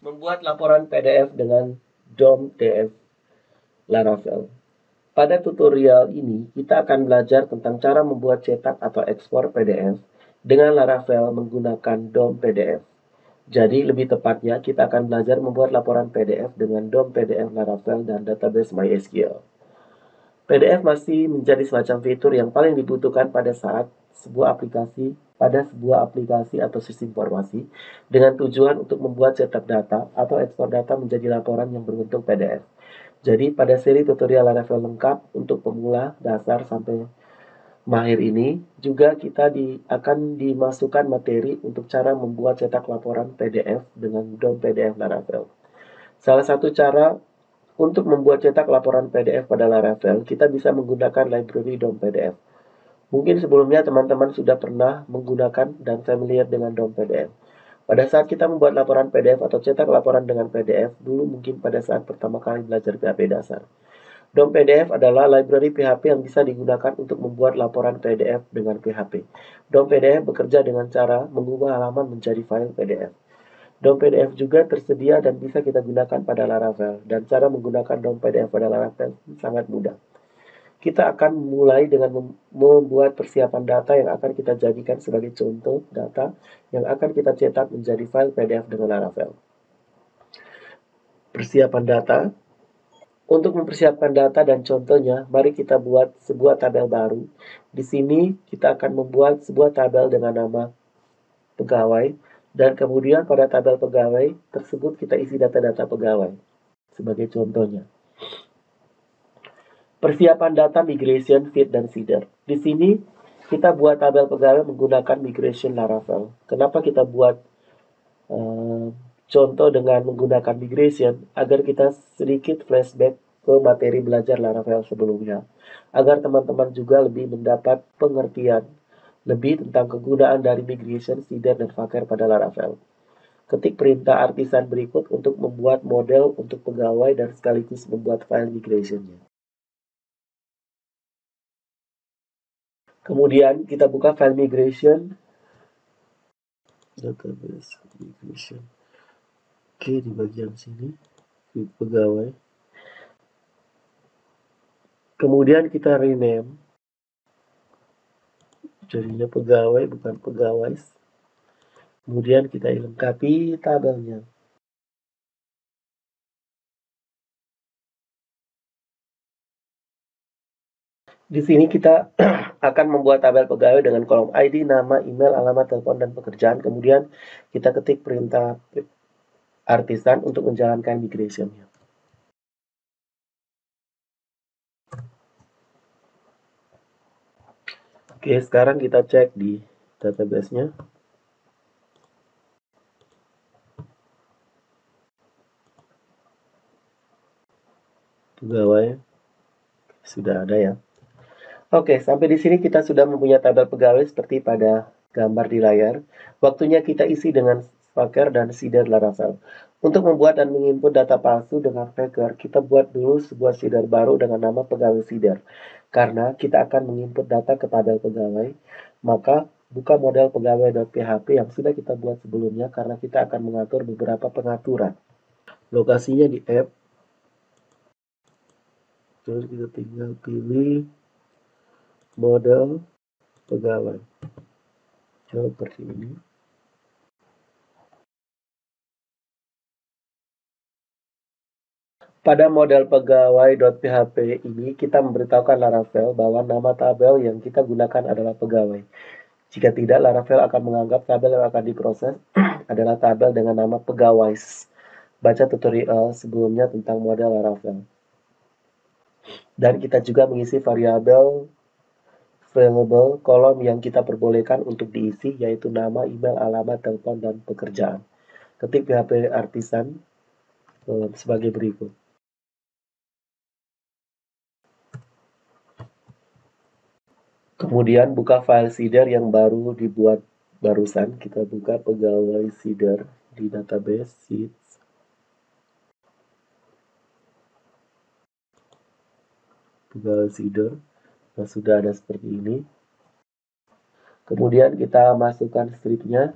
Membuat laporan PDF dengan DOM TF Laravel. Pada tutorial ini, kita akan belajar tentang cara membuat cetak atau ekspor PDF dengan Laravel menggunakan DOM PDF. Jadi, lebih tepatnya, kita akan belajar membuat laporan PDF dengan DOM PDF Laravel dan database MySQL. PDF masih menjadi semacam fitur yang paling dibutuhkan pada sebuah aplikasi atau sistem informasi dengan tujuan untuk membuat cetak data atau ekspor data menjadi laporan yang berbentuk PDF. Jadi pada seri tutorial Laravel lengkap untuk pemula, dasar, sampai mahir ini, juga kita akan dimasukkan materi untuk cara membuat cetak laporan PDF dengan DOM PDF Laravel. Salah satu cara untuk membuat cetak laporan PDF pada Laravel, kita bisa menggunakan library DOM PDF. Mungkin sebelumnya teman-teman sudah pernah menggunakan dan familiar dengan DOM PDF. Pada saat kita membuat laporan PDF atau cetak laporan dengan PDF, dulu mungkin pada saat pertama kali belajar PHP dasar. DOM PDF adalah library PHP yang bisa digunakan untuk membuat laporan PDF dengan PHP. DOM PDF bekerja dengan cara mengubah halaman menjadi file PDF. DOM PDF juga tersedia dan bisa kita gunakan pada Laravel, dan cara menggunakan DOM PDF pada Laravel sangat mudah. Kita akan mulai dengan membuat persiapan data yang akan kita jadikan sebagai contoh data yang akan kita cetak menjadi file PDF dengan Laravel. Persiapan data. Untuk mempersiapkan data dan contohnya, mari kita buat sebuah tabel baru. Di sini kita akan membuat sebuah tabel dengan nama pegawai, dan kemudian pada tabel pegawai tersebut kita isi data-data pegawai. Sebagai contohnya, persiapan data migration, feed, dan seeder. Di sini kita buat tabel pegawai menggunakan migration Laravel. Kenapa kita buat contoh dengan menggunakan migration? Agar kita sedikit flashback ke materi belajar Laravel sebelumnya, agar teman-teman juga lebih mendapat pengertian lebih tentang kegunaan dari migration, seeder, dan vaker pada Laravel. Ketik perintah artisan berikut untuk membuat model untuk pegawai dan sekaligus membuat file migrationnya. Kemudian kita buka file migration, database migration. Oke, di bagian sini pegawai. Kemudian kita rename, jadinya pegawai bukan pegawai. Kemudian kita lengkapi tabelnya. Di sini kita akan membuat tabel pegawai dengan kolom ID, nama, email, alamat, telepon, dan pekerjaan. Kemudian kita ketik perintah artisan untuk menjalankan migration-nya. Oke, sekarang kita cek di database-nya. Pegawai sudah ada ya. Oke, sampai di sini kita sudah mempunyai tabel pegawai seperti pada gambar di layar. Waktunya kita isi dengan vaker dan seeder Laravel. Untuk membuat dan menginput data palsu dengan vaker, kita buat dulu sebuah seeder baru dengan nama pegawai seeder. Karena kita akan menginput data ke tabel pegawai, maka buka model pegawai.php yang sudah kita buat sebelumnya karena kita akan mengatur beberapa pengaturan. Lokasinya di app. Terus kita tinggal pilih model pegawai. Seperti ini. Pada model pegawai.php ini, kita memberitahukan Laravel bahwa nama tabel yang kita gunakan adalah pegawai. Jika tidak, Laravel akan menganggap tabel yang akan diproses adalah tabel dengan nama pegawai. Baca tutorial sebelumnya tentang model Laravel. Dan kita juga mengisi variabel available kolom yang kita perbolehkan untuk diisi, yaitu nama, email, alamat, telepon, dan pekerjaan. Ketik PHP artisan sebagai berikut. Kemudian buka file seeder yang baru dibuat barusan. Kita buka pegawai seeder di database sheets. Pegawai seeder. Nah, sudah ada seperti ini. Kemudian kita masukkan stripnya.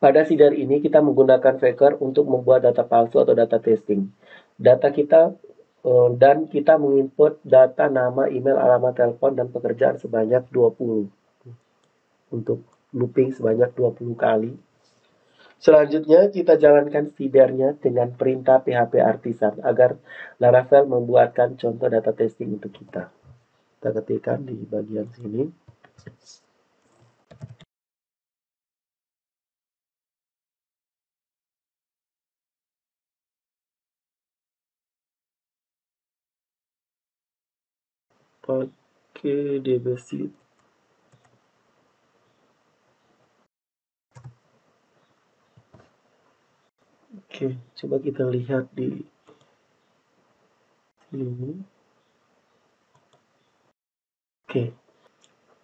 Pada feeder ini kita menggunakan Faker untuk membuat data palsu atau data testing. Data kita dan kita menginput data nama, email, alamat telepon, dan pekerjaan sebanyak 20. Untuk looping sebanyak 20 kali. Selanjutnya kita jalankan feedernya dengan perintah PHP Artisan agar Laravel membuatkan contoh data testing untuk kita. Kita ketikkan di bagian sini. Pakai dbSeed. Oke, coba kita lihat di sini. Oke,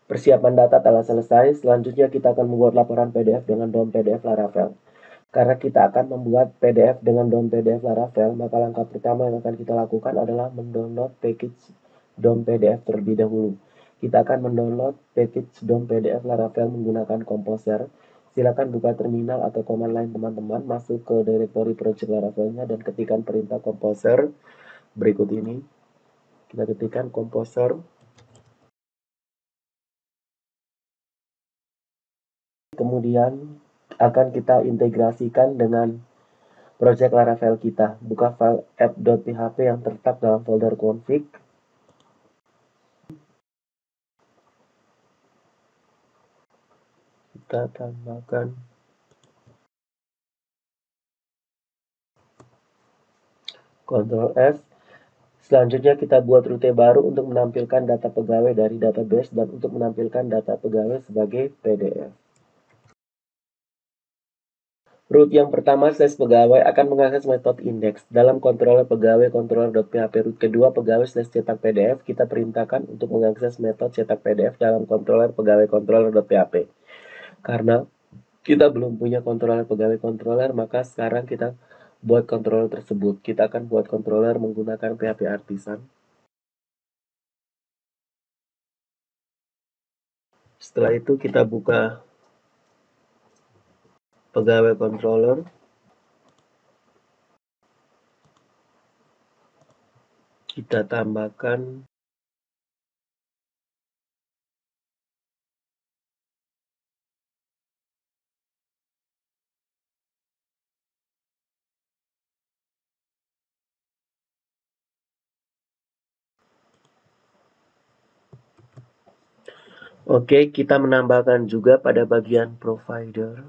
persiapan data telah selesai. Selanjutnya kita akan membuat laporan PDF dengan DOM PDF Laravel. Karena kita akan membuat PDF dengan DOM PDF Laravel, maka langkah pertama yang akan kita lakukan adalah mendownload package DOM PDF terlebih dahulu. Kita akan mendownload package DOM PDF Laravel menggunakan Composer. Silakan buka terminal atau command line teman-teman, masuk ke directory project Laravelnya dan ketikkan perintah Composer berikut ini. Kita ketikkan Composer. Kemudian akan kita integrasikan dengan project Laravel kita. Buka file app.php yang terletak dalam folder config. Kita tambahkan Ctrl F. Selanjutnya kita buat rute baru untuk menampilkan data pegawai dari database dan untuk menampilkan data pegawai sebagai PDF. Root yang pertama /pegawai akan mengakses metode index. Dalam controller pegawai controller.php root kedua pegawai /cetak PDF kita perintahkan untuk mengakses metode cetak PDF dalam controller pegawai controller.php. Karena kita belum punya controller pegawai controller, maka sekarang kita buat controller tersebut. Kita akan buat controller menggunakan PHP Artisan. Setelah itu kita buka pegawai controller. Kita tambahkan Oke, kita menambahkan juga pada bagian provider.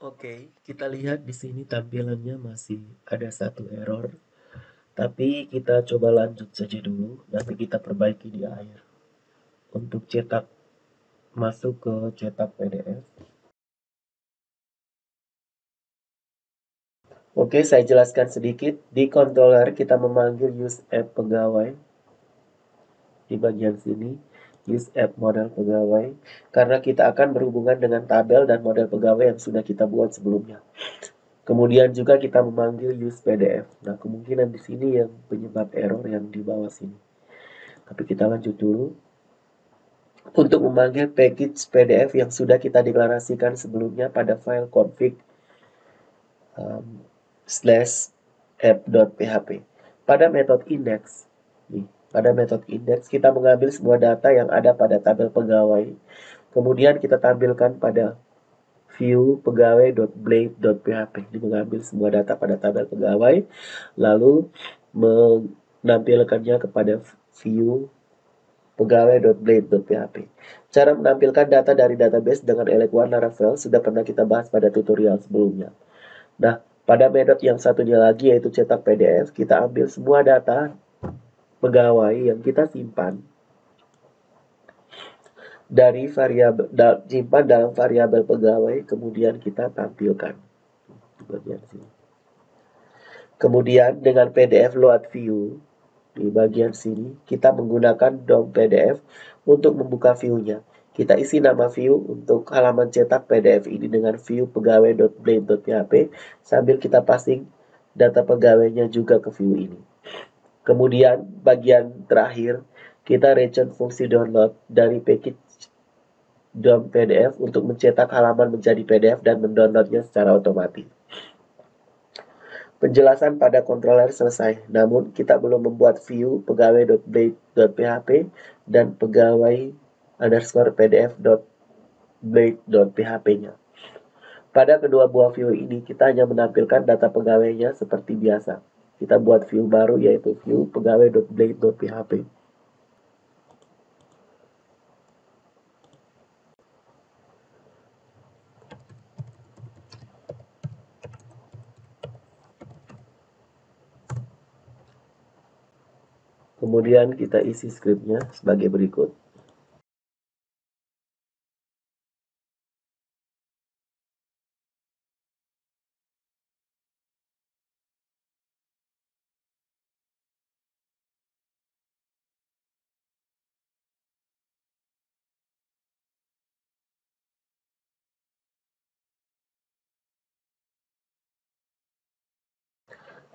Oke, kita lihat di sini tampilannya masih ada satu error. Tapi kita coba lanjut saja dulu, nanti kita perbaiki di akhir. Untuk cetak, masuk ke cetak PDF. Oke, saya jelaskan sedikit. Di controller kita memanggil use app pegawai. Di bagian sini, use app model pegawai. Karena kita akan berhubungan dengan tabel dan model pegawai yang sudah kita buat sebelumnya. Kemudian juga kita memanggil use PDF. Nah, kemungkinan di sini yang penyebab error yang di bawah sini. Tapi kita lanjut dulu. Untuk memanggil package PDF yang sudah kita deklarasikan sebelumnya pada file config /app.php. Pada metode index, pada metode index kita mengambil semua data yang ada pada tabel pegawai. Kemudian kita tampilkan pada view pegawai.blade.php. Ini mengambil semua data pada tabel pegawai, lalu menampilkannya kepada view pegawai.blade.php. Cara menampilkan data dari database dengan Elec1 Laravel sudah pernah kita bahas pada tutorial sebelumnya. Nah, pada metode yang satunya lagi yaitu cetak PDF, kita ambil semua data pegawai yang kita simpan dari variabel simpan dalam variabel pegawai, kemudian kita tampilkan di bagian sini. Kemudian dengan PDF load view di bagian sini kita menggunakan DOM PDF untuk membuka view-nya. Kita isi nama view untuk halaman cetak PDF ini dengan view pegawai.blade.php sambil kita passing data pegawainya juga ke view ini. Kemudian bagian terakhir kita return fungsi download dari package DOM PDF untuk mencetak halaman menjadi PDF dan mendownloadnya secara otomatis. Penjelasan pada controller selesai, namun kita belum membuat view pegawai.blade.php dan pegawai_pdf.blade.php-nya. Pada kedua buah view ini, kita hanya menampilkan data pegawainya seperti biasa. Kita buat view baru yaitu view pegawai.blade.php. Kemudian kita isi scriptnya sebagai berikut.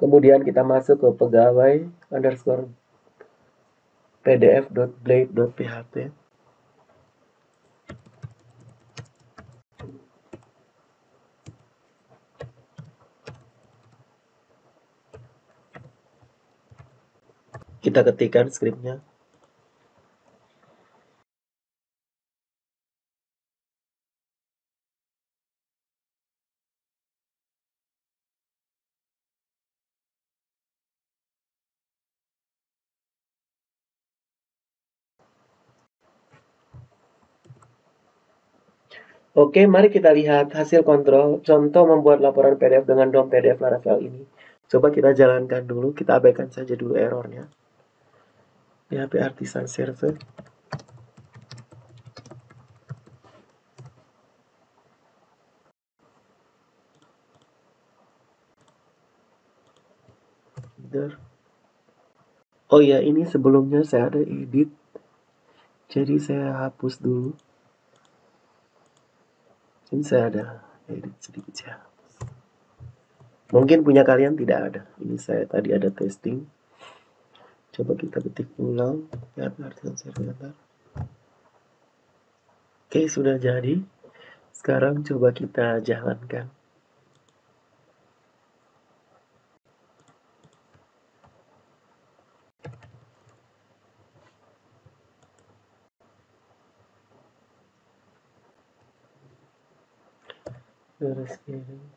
Kemudian kita masuk ke pegawai_pdf.blade.php. Kita ketikkan scriptnya. Oke, mari kita lihat hasil kontrol contoh membuat laporan PDF dengan DOM PDF Laravel ini. Coba kita jalankan dulu, kita abaikan saja dulu errornya. PHP Artisan Server. Oh ya, ini sebelumnya saya ada edit, jadi saya hapus dulu. Ini saya ada edit sedikit ya. Mungkin punya kalian tidak ada. Ini saya tadi ada testing. Coba kita ketik ulang. PHP Artisan Server. Oke, sudah jadi. Sekarang coba kita jalankan.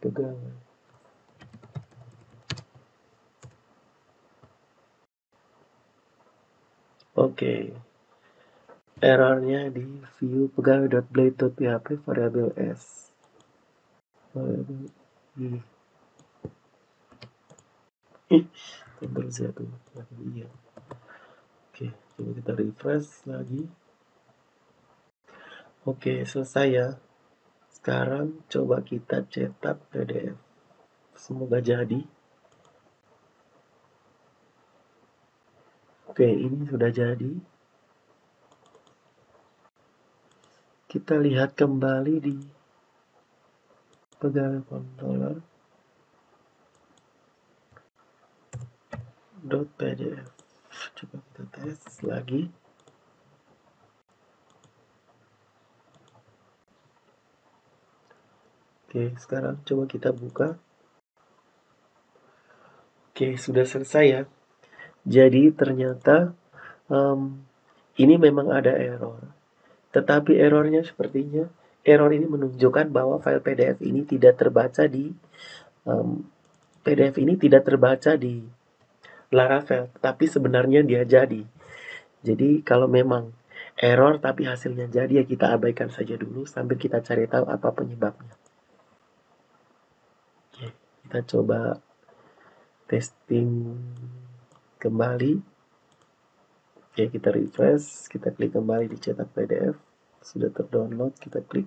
Pegawai. Oke. Errornya di view pegawai.blade.php variabel s. Variabel i. Ctrl Z dulu. Iya. Oke, coba kita refresh lagi. Oke, selesai ya. Sekarang coba kita cetak PDF. Semoga jadi. Oke, ini sudah jadi. Kita lihat kembali di pegawai controller .pdf. Coba kita tes lagi. Oke, sekarang coba kita buka. Oke, sudah selesai ya. Jadi ternyata ini memang ada error. Tetapi errornya sepertinya, error ini menunjukkan bahwa file PDF ini tidak terbaca di PDF ini tidak terbaca di Laravel, tapi sebenarnya dia jadi. Jadi kalau memang error tapi hasilnya jadi ya kita abaikan saja dulu sambil kita cari tahu apa penyebabnya. Oke, kita coba testing kembali. Oke, kita refresh, kita klik kembali di cetak PDF. Sudah terdownload, kita klik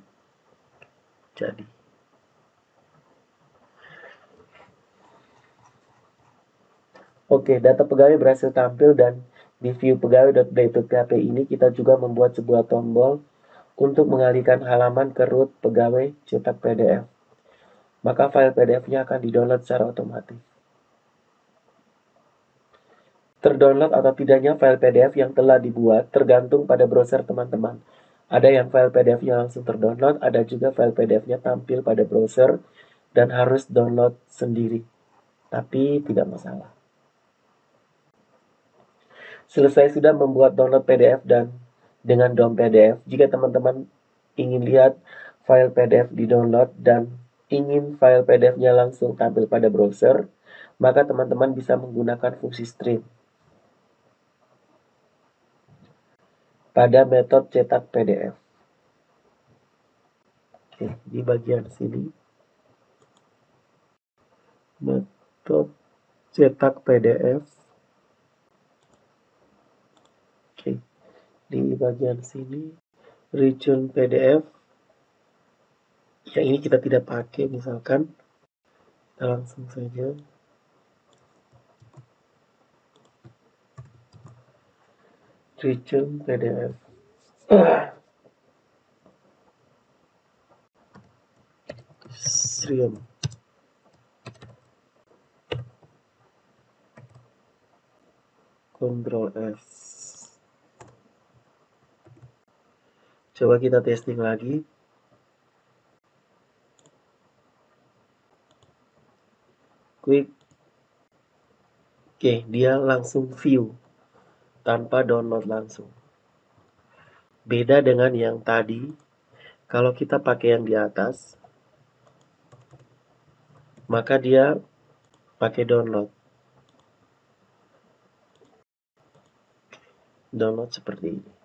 jadi. Oke, data pegawai berhasil tampil dan di view pegawai.blade.php ini kita juga membuat sebuah tombol untuk mengalihkan halaman ke root pegawai cetak PDF. Maka file PDF-nya akan di-download secara otomatis. Terdownload atau tidaknya file PDF yang telah dibuat tergantung pada browser teman-teman. Ada yang file PDF-nya langsung terdownload, ada juga file PDF-nya tampil pada browser dan harus download sendiri. Tapi tidak masalah. Selesai sudah membuat download PDF dan dengan DOM PDF, jika teman-teman ingin lihat file PDF di-download dan ingin file PDF-nya langsung tampil pada browser, maka teman-teman bisa menggunakan fungsi stream pada metode cetak PDF. Oke, di bagian sini metode cetak PDF. Oke, di bagian sini region PDF. Yang ini kita tidak pakai, misalkan kita langsung saja region PDF. Stream. Ctrl S. Coba kita testing lagi. Quick. Oke, dia langsung view tanpa download langsung. Beda dengan yang tadi, kalau kita pakai yang di atas, maka dia pakai download. Download seperti ini.